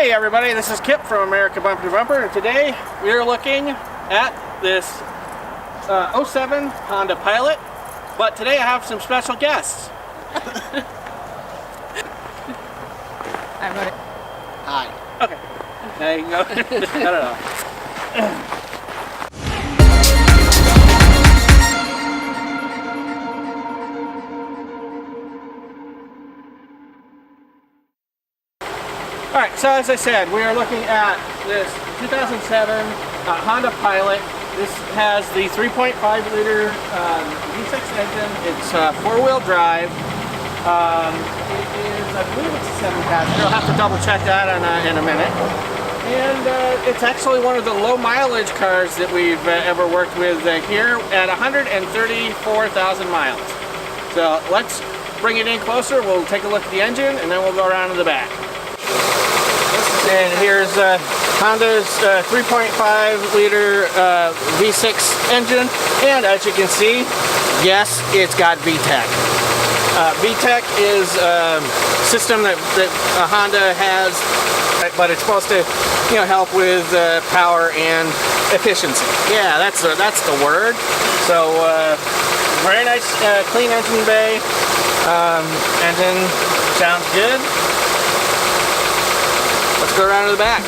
Hey everybody, this is Kip from America Bumper to Bumper, and today we are looking at this 07 Honda Pilot, but today I have some special guests. I wrote it. Hi. Okay. There you go. Cut it off. Alright, so as I said, we are looking at this 2007 Honda Pilot. This has the 3.5 liter V6 engine. It's four-wheel drive. It is, I believe it's a 7-passenger. I'll have to double check that in a minute. And it's actually one of the low mileage cars that we've ever worked with here at 134,000 miles. So let's bring it in closer. We'll take a look at the engine and then we'll go around to the back. And here's Honda's 3.5 liter V6 engine, and as you can see, yes, it's got VTEC. VTEC is a system that Honda has, but it's supposed to, help with power and efficiency. Yeah, that's the word. So very nice, clean engine bay. Engine sounds good. Let's go around to the back.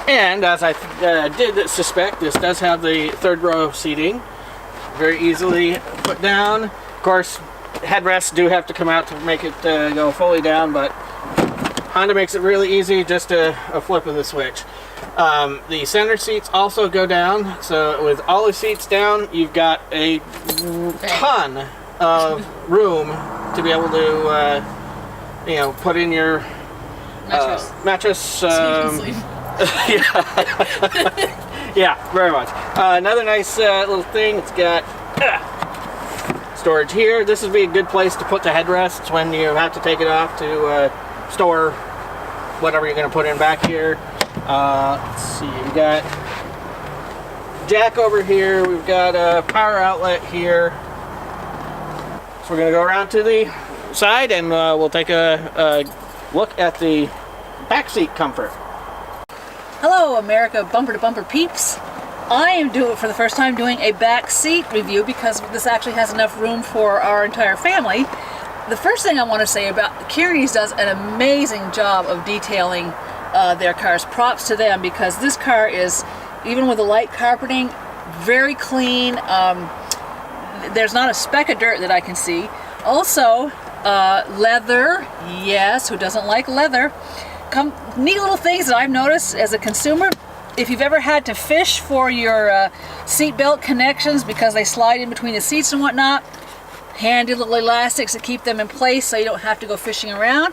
And as I did suspect, this does have the third row seating. Very easily put down. Of course, headrests do have to come out to make it go fully down, but Honda makes it really easy, just a flip of the switch. The center seats also go down, so with all the seats down, you've got a ton of room to be able to, put in your mattress. Yeah, very much. Another nice little thing, it's got storage here. This would be a good place to put the headrests when you have to take it off to store whatever you're going to put in back here. Let's see, we've got jack over here, we've got a power outlet here. So we're going to go around to the side and we'll take a look at the back seat comfort. Hello, America Bumper to Bumper peeps. I am for the first time doing a back seat review because this actually has enough room for our entire family. The first thing I want to say about Kearney's does an amazing job of detailing their cars. Props to them, because this car is, even with the light carpeting, very clean. There's not a speck of dirt that I can see. Also, leather. Yes, who doesn't like leather? Neat little things that I've noticed as a consumer. If you've ever had to fish for your seat belt connections because they slide in between the seats and whatnot, handy little elastics to keep them in place so you don't have to go fishing around.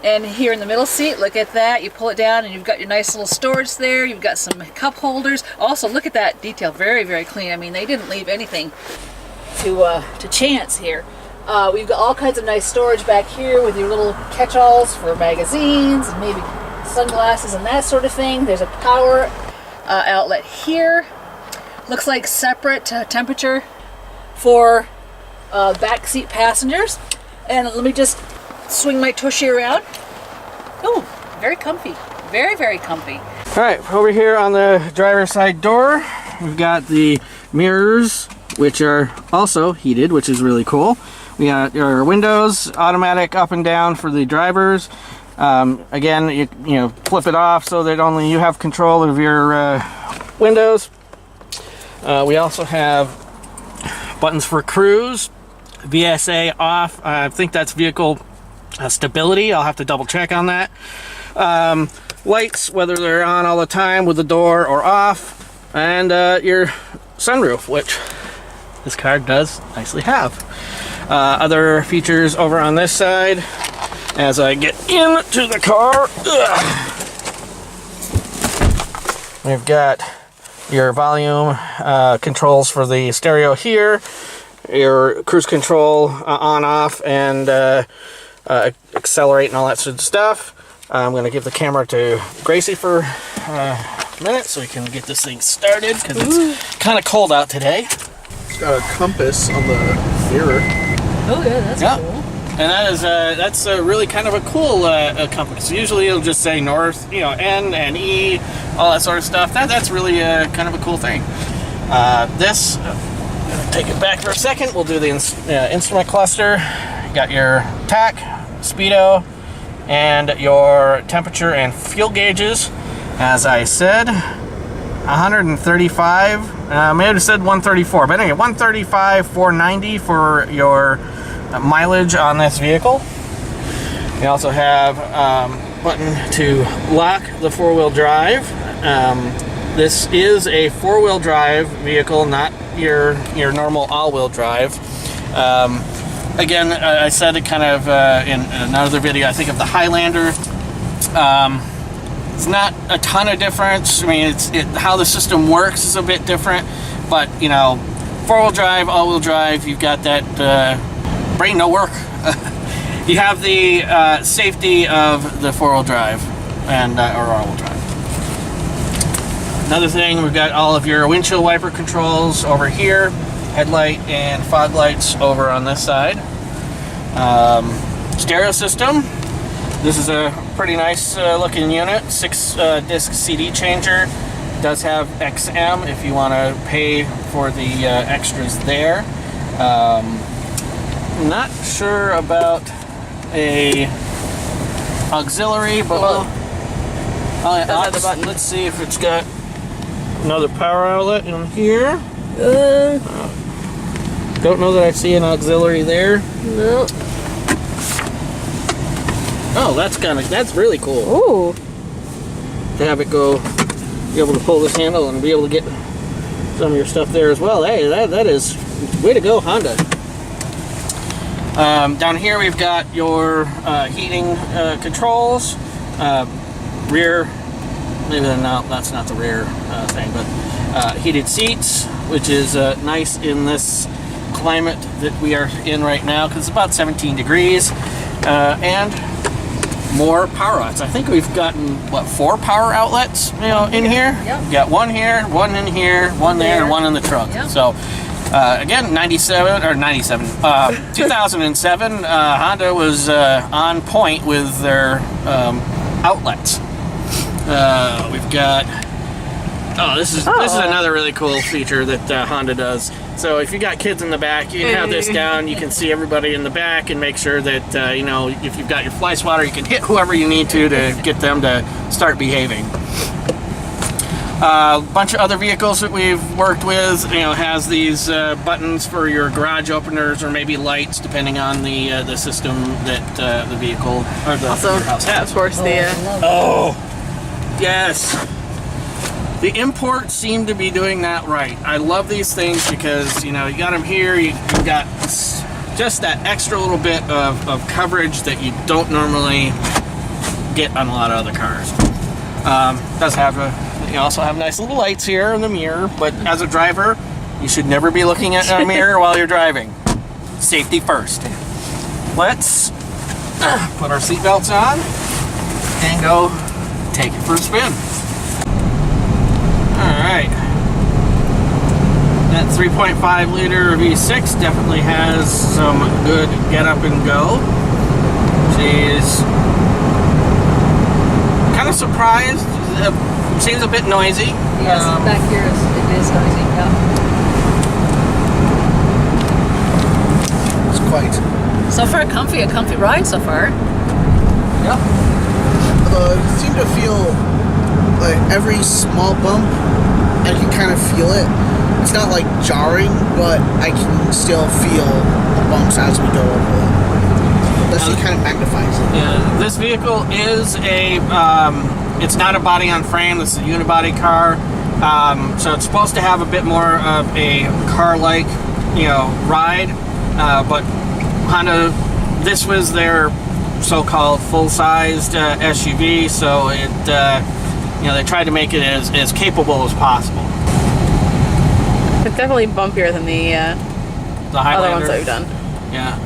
And here in the middle seat, look at that. You pull it down and you've got your nice little storage there. You've got some cup holders. Also, look at that detail. Very, very clean. I mean, they didn't leave anything to chance here. We've got all kinds of nice storage back here with your little catch-alls for magazines and maybe sunglasses and that sort of thing. There's a power outlet here. Looks like separate temperature for back seat passengers. And let me just swing my tushy around. Oh, very comfy. Very, very comfy. All right, over here on the driver's side door, we've got the mirrors, which are also heated, which is really cool. We got our windows, automatic up and down for the drivers. Again, you flip it off so that only you have control of your windows. We also have buttons for cruise, VSA off. I think that's vehicle stability. I'll have to double check on that. Lights, whether they're on all the time with the door or off, and your sunroof, which this car does nicely have. Other features over on this side, as I get into the car, we've got your volume controls for the stereo here, your cruise control on, off, and accelerate and all that sort of stuff. I'm going to give the camera to Gracie for a minute so we can get this thing started because it's kind of cold out today. It's got a compass on the mirror. Oh yeah, that's cool. And that's really kind of a cool compass. Usually it'll just say north, N and E, all that sort of stuff. That's really kind of a cool thing. This, I'm going to take it back for a second. We'll do the instrument cluster. You got your tach, speedo, and your temperature and fuel gauges. As I said, 135. I may have said 134, but anyway, 135, 490 for your mileage on this vehicle. You also have a button to lock the four-wheel drive. This is a four-wheel drive vehicle, not your normal all-wheel drive. Again, I said it kind of in another video, I think, of the Highlander. It's not a ton of difference. I mean, how the system works is a bit different, but four-wheel drive, all-wheel drive, you've got that brain no work. You have the safety of the four-wheel drive and or all-wheel drive. Another thing, we've got all of your windshield wiper controls over here, headlight and fog lights over on this side. Stereo system. This is a pretty nice looking unit. 6-disc CD changer. It does have XM if you want to pay for the extras there. Not sure about a auxiliary, but let's see if it's got another power outlet in here. Don't know that I see an auxiliary there. No. Oh, that's really cool. Ooh. To have it go, be able to pull this handle and be able to get some of your stuff there as well. Hey, that is way to go, Honda. Down here we've got your heating controls, rear. Maybe no, that's not the rear thing, but heated seats, which is nice in this climate that we are in right now because it's about 17 degrees, and more power outlets. I think we've gotten 4 power outlets in here. Yep. We've got one here, one in here, one there, and one in the trunk. Yep. So again, 2007 Honda was on point with their outlets. We've got this is another really cool feature that Honda does. So if you got kids in the back, you can have this down. You can see everybody in the back and make sure that if you've got your fly swatter, you can hit whoever you need to get them to start behaving. A bunch of other vehicles that we've worked with, has these buttons for your garage openers or maybe lights, depending on the system that the vehicle or the your house has. Of course, the Yes. The imports seem to be doing that right. I love these things because, you got them here, you've got just that extra little bit of coverage that you don't normally get on a lot of other cars. Does have you also have nice little lights here in the mirror, but as a driver, you should never be looking at a mirror while you're driving. Safety first. Let's put our seatbelts on and go take it for a spin. Alright. That 3.5 liter V6 definitely has some good get up and go. She's kind of surprised. Seems a bit noisy. Yes, back here it is noisy. Yeah. It's quite. So far, a comfy ride so far. Yep. You seem to feel like every small bump, I can kind of feel it. It's not like jarring, but I can still feel the bumps as we go over it. This kind of magnifies it. Yeah, this vehicle is it's not a body on frame, this is a unibody car. So it's supposed to have a bit more of a car-like, ride, but Honda, this was their so-called full-sized SUV, so it they tried to make it as capable as possible. It's definitely bumpier than the other ones that we've done. Yeah.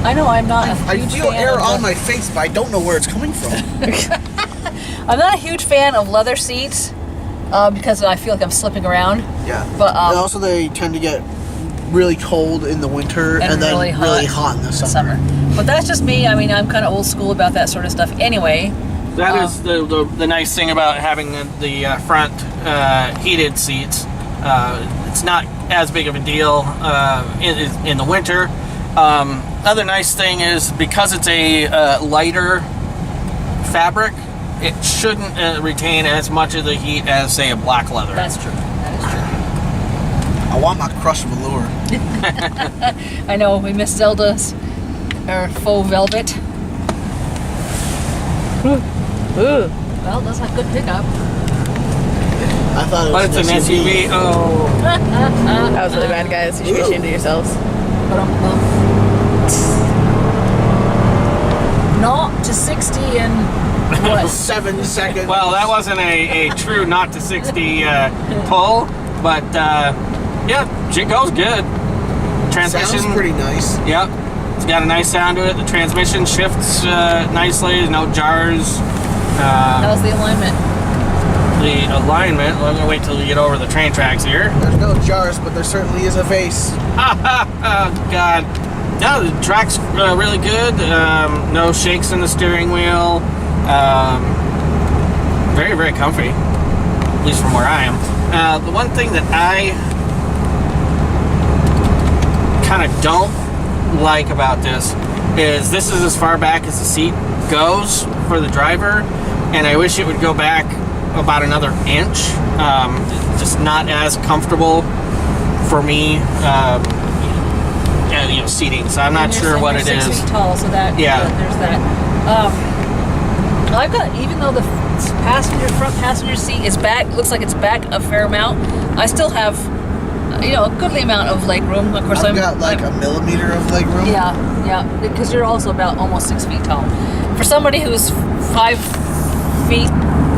I know I'm not a I huge feel fan air of on my face, but I don't know where it's coming from. I'm not a huge fan of leather seats because I feel like I'm slipping around. Yeah. But and also, they tend to get really cold in the winter and then really hot in the summer. But that's just me. I mean, I'm kind of old school about that sort of stuff anyway. That is the nice thing about having the front heated seats. It's not as big of a deal in the winter. Other nice thing is because it's a lighter fabric, it shouldn't retain as much of the heat as, say, a black leather. That's true. That is true. I want my crushed velour. I know, we miss Zelda's faux velvet. Ooh. Well, that's a good pickup. I thought it was But it's an SUV. Oh. That was really bad, guys. You should be ashamed of yourselves. Not to 60 in what? 7 seconds. Well, that wasn't a true not to 60 pull, but yeah, it goes good. Transmission. Sounds pretty nice. Yep. It's got a nice sound to it. The transmission shifts nicely. There's no jars. How's the alignment? The alignment. Let me wait till we get over the train tracks here. There's no jars, but there certainly is a vase. Oh, God. No, the track's really good. No shakes in the steering wheel. Very, very comfy. At least from where I am. The one thing that I kind of don't like about this is as far back as the seat goes for the driver, and I wish it would go back about another inch. Just not as comfortable for me, seating. So I'm not sure what it is. 6 feet tall, so that there's that. I've got, even though the front passenger seat is back, looks like it's back a fair amount, I still have a goodly amount of leg room. Of course, I've got like a millimeter of leg room. Yeah, because you're also about almost 6 feet tall. For somebody who's 5 feet.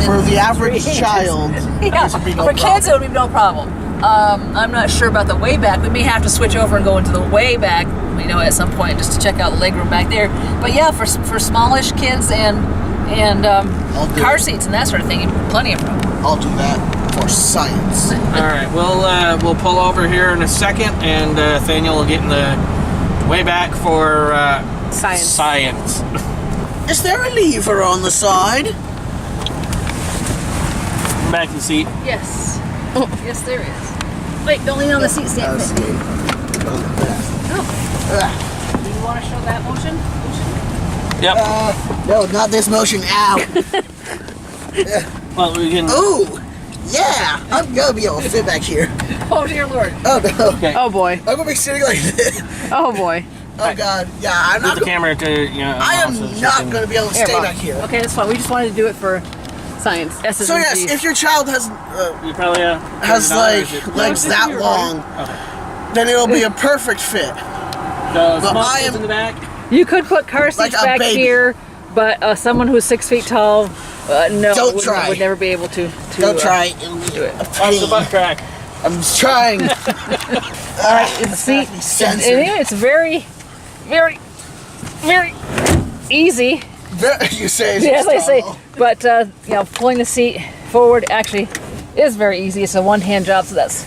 For the average child, for kids, it would be no problem. I'm not sure about the way back. We may have to switch over and go into the way back, at some point, just to check out the legroom back there. But yeah, for smallish kids and car seats and that sort of thing, plenty of room. I'll do that for science. All right, we'll pull over here in a second, and Nathaniel will get in the way back for science. Is there a lever on the side? Back to the seat. Yes. Yes, there is. Wait, don't lean on the seat stand. Do you want to show that motion? Yep. No, not this motion. Ow. Well, we can. Ooh. Yeah, I'm gonna be able to fit back here. Oh dear Lord. Oh no. Okay. Oh boy. I'm gonna be sitting like this. Oh boy. Oh God. Yeah, I'm Move not. the camera to I am not gonna be able to stay back here. Okay, that's fine. We just wanted to do it for science. So yes, if your child has You probably has like legs that long, then it'll be a perfect fit. The But small I kids am- in the back. you could put car seats Like a back baby. here, but someone who's 6 feet tall, no, Don't would, try. would never be able to Don't try. It'll be do it. a Off the pain. butt crack. I'm just trying. All right, the seat. censored. Anyway, it's very, very, very easy. You say it's Yes, I say. tall. But pulling the seat forward actually is very easy. It's a one-hand job, so that's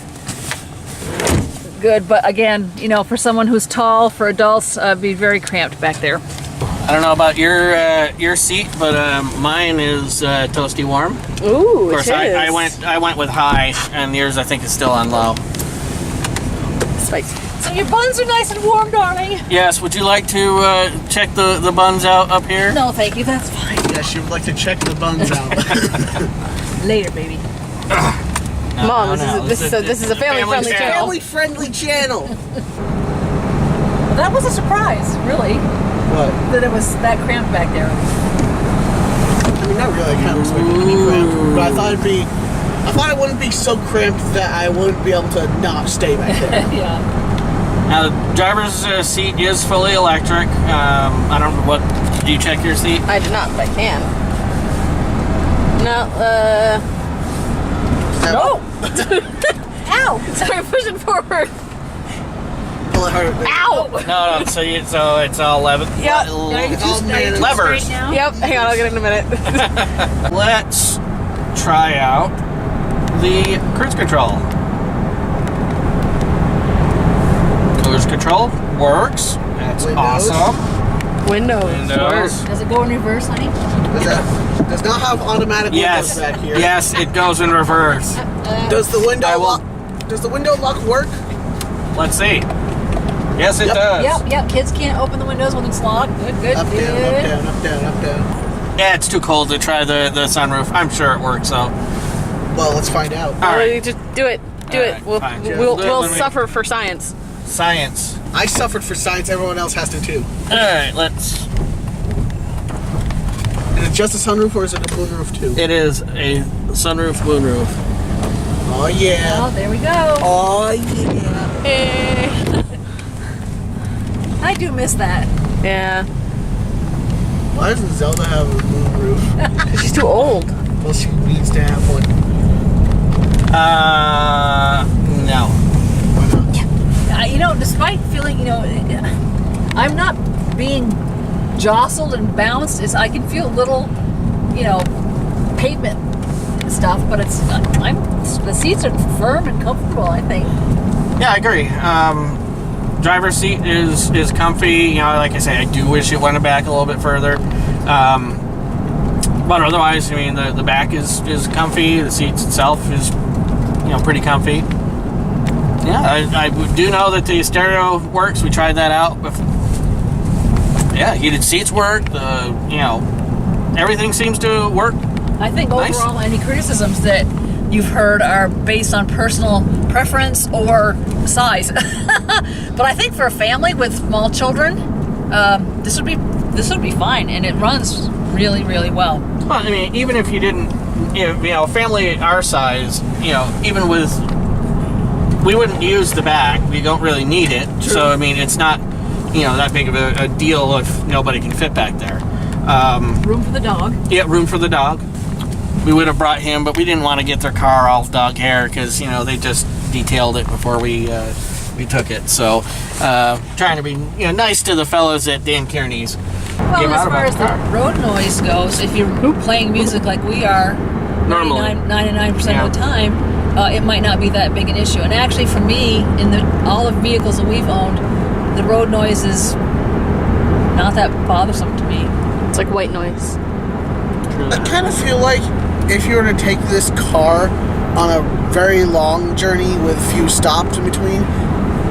good. But again, for someone who's tall, for adults, be very cramped back there. I don't know about your seat, but mine is toasty warm. Ooh, Of course, I went with high, and yours I think is still on low. spicy. So your buns are nice and warm, darling. Yes. Would you like to check the buns out up here? No, thank you. That's fine. Yeah, she would like to check the buns out. Later, baby. Mom, this is a family-friendly channel. Family-friendly channel. Well, that was a surprise, really, What? that it was that cramped back there. I mean, not really. I kind of expected it to be cramped, but I thought it'd be I thought it wouldn't be so cramped that I wouldn't be able to not stay back there. Yeah. Now, the driver's seat is fully electric. I don't know what. Do you check your seat? I did not, but I can. No, No! Ow! sorry, pushing forward. Pull it hard. Ow! No. So it's all lever. Yep. It's all managed. Levers. Straight now? Yep, hang on, I'll get it in a minute. Let's try out the cruise control. Cruise control works. That's Windows. awesome. Windows. Does it go in reverse, honey? Does not have automatic Yes. windows back here. Yes, it goes in reverse. Does the window I will- lock? Does the window lock work? Let's see. Yes, it Yep. does. Yep. Kids can't open the windows when it's locked. Good. Up, down, up, down, up, down. Yeah, it's too cold to try the sunroof. I'm sure it works though. Well, let's find out. All right. Just do it. Do All it. right, We'll fine. we'll, Do it we'll when we- suffer for science. Science. I suffered for science. Everyone else has to too. All right, let's. Is it just a sunroof or is it a moonroof too? It is a sunroof, moonroof. Oh yeah. Oh, there we go. Oh yeah. Eh. I do miss that. Yeah. Why doesn't Zelda have a moonroof? She's too old. Well, she needs to have one. No. Why not? You know, despite feeling, I'm not being jostled and bounced. I can feel little, pavement and stuff, but the seats are firm and comfortable, I think. Yeah, I agree. Driver's seat is comfy. Like I say, I do wish it went back a little bit further. But otherwise, I mean, the back is comfy. The seats itself is, pretty comfy. Yeah, I do know that the stereo works. We tried that out. Yeah, heated seats work. Everything seems to work. I think Nice. overall, any criticisms that you've heard are based on personal preference or size. But I think for a family with small children, this would be fine, and it runs really, really well. Well, I mean, even if you didn't, a family our size, even with, we wouldn't use the back. We don't really need it. True. So, I mean, it's not, that big of a deal if nobody can fit back there. Room for the dog. Yeah, room for the dog. We would have brought him, but we didn't want to get their car all dog hair because, they just detailed it before we took it. So, trying to be, nice to the fellows at Dan Kearney's. Well, Give as out far about as the the car. road noise goes, if you're playing music like we are, Normally. 99% of the time, it might not be that big an issue. And actually, for me, in all the vehicles that we've owned, the road noise is not that bothersome to me. It's like white noise. I kind of feel like if you were to take this car on a very long journey with a few stops in between,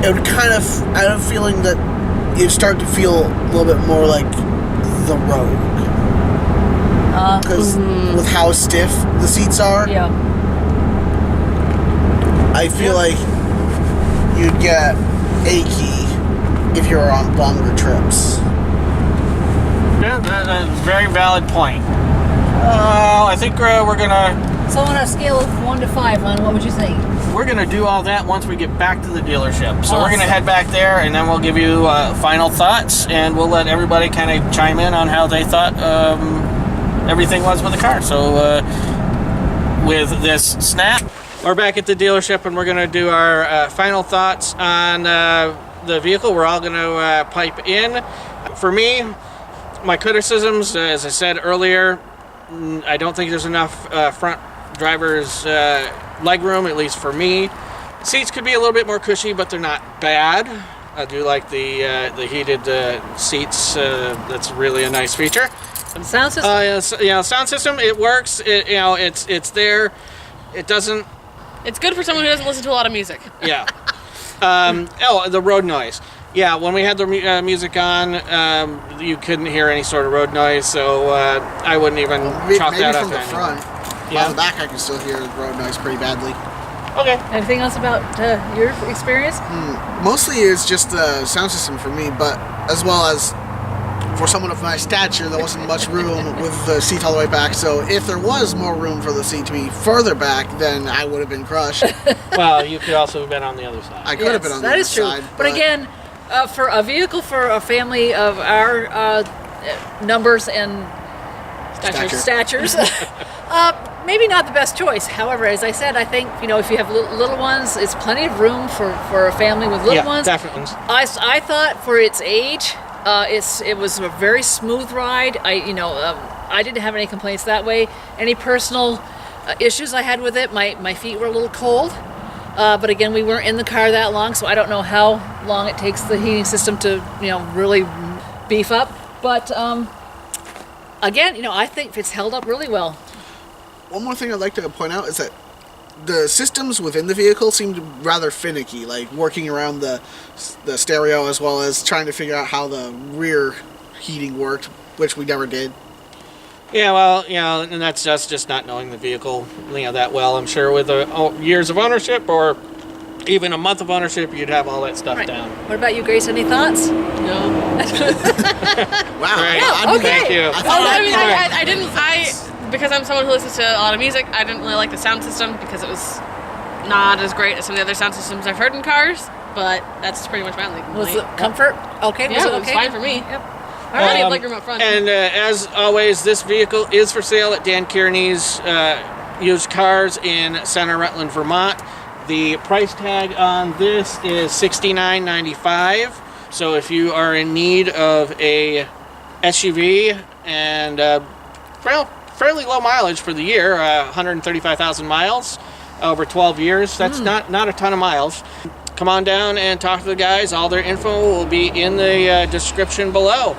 it would kind of, I have a feeling that you'd start to feel a little bit more like the Rogue. Because with how stiff the seats are, Yeah. I feel like you'd get achy if you were on longer trips. Yeah, that's a very valid point. I think we're gonna So on a scale of 1 to 5, hon, what would you think? We're going to do all that once we get back to the dealership. So we're Awesome. going to head back there, and then we'll give you final thoughts, and we'll let everybody kind of chime in on how they thought everything was with the car. So with this snap, we're back at the dealership, and we're going to do our final thoughts on the vehicle. We're all going to pipe in. For me, my criticisms, as I said earlier, I don't think there's enough front driver's legroom, at least for me. Seats could be a little bit more cushy, but they're not bad. I do like the heated seats. That's really a nice feature. Sound system? Sound system. It works. It's there. It doesn't. It's good for someone who doesn't listen to a lot of music. Yeah. The road noise. Yeah, when we had the music on, you couldn't hear any sort of road noise, so I wouldn't even chalk Maybe that up from the to anything. front. Yeah. On the back, I can still hear the road noise pretty badly. Okay. Anything else about your experience? Mostly it's just the sound system for me, but as well as for someone of my stature, there wasn't much room with the seat all the way back. So if there was more room for the seat to be further back, then I would have been crushed. Well, you could also have been on the other side. I could have been on the that other is true. side. But again, for a vehicle for a family of our numbers and statures, maybe not the best choice. However, as I said, I think, if you have little ones, it's plenty of room for a family with little ones. Definitely. I thought for its age, it was a very smooth ride. I didn't have any complaints that way. Any personal issues I had with it, my feet were a little cold. But again, we weren't in the car that long, so I don't know how long it takes the heating system to, really beef up. But again, I think it's held up really well. One more thing I'd like to point out is that the systems within the vehicle seemed rather finicky, like working around the stereo as well as trying to figure out how the rear heating worked, which we never did. Yeah, well, and that's just not knowing the vehicle, that well. I'm sure with years of ownership or even a month of ownership, you'd have all that stuff down. What about you, Grace? Any thoughts? No. Wow. Great. okay. Thank you. I didn't. Because I'm someone who listens to a lot of music, I didn't really like the sound system because it was not as great as some of the other sound systems I've heard in cars. But that's pretty much my only complaint. Was the comfort okay? Yeah, Was it it was okay? fine for me. Yep. I already had legroom up front. And as always, this vehicle is for sale at Dan Kearney's Used Cars in Center Rutland, Vermont. The price tag on this is $69.95. So if you are in need of a SUV and fairly low mileage for the year, 135,000 miles over 12 years. That's not a ton of miles. Come on down and talk to the guys. All their info will be in the description below.